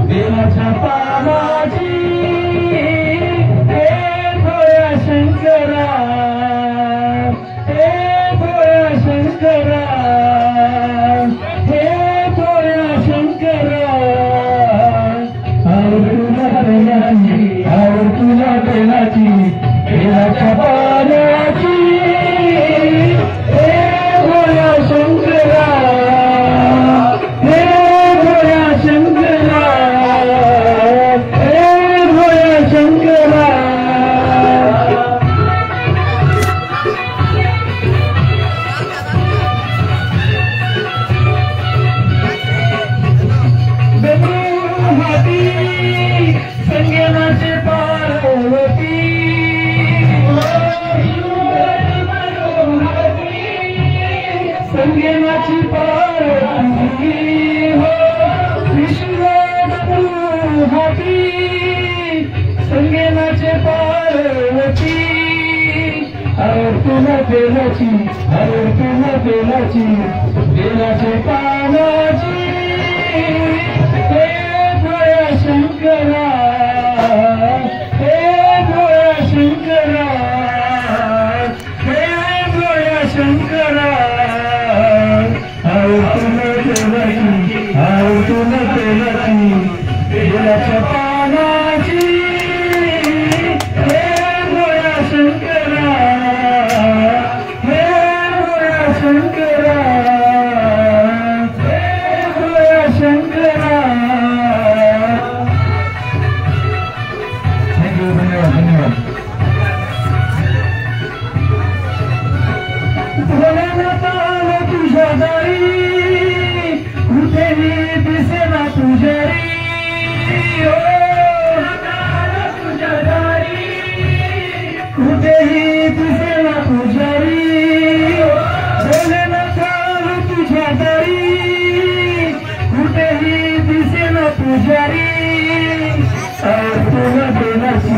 बेलाच्या पानाची हे भोळ्या शंकरा, हे भोळ्या शंकरा, हे भोळ्या शंकरा. तुला बेलाची बेलाच्या पानाची हे भोळ्या शंकरा, हे भोळ्या शंकरा, हे भोळ्या शंकरा. हाती संगीनाचे पार्वती, संगीनाची पार्वती हो विश्वगुरु हाती संगीनाचे पार्वती. तुला बेलाची तुला बेलाची बेलाचे पानाची हे भोळ्या शंकरा, हे भोळ्या शंकरा, हे भोळ्या शंकरा. तुला बेलाची बेलाच्या पानाची हे भोळ्या शंकरा, हे भोळ्या शंकरा, हे भोळ्या शंकरा. धन्यवाद धन्यवाद. भोलेनाथ आला तुझ्या दारी, कुठेही दिसेना पुजारी, तुझ्या दारी कुठेही दिसेना पुजारी. भोलेनाथ आला तुझ्या दारी, कुठेही दिसेना पुजारी. तुला बेलाची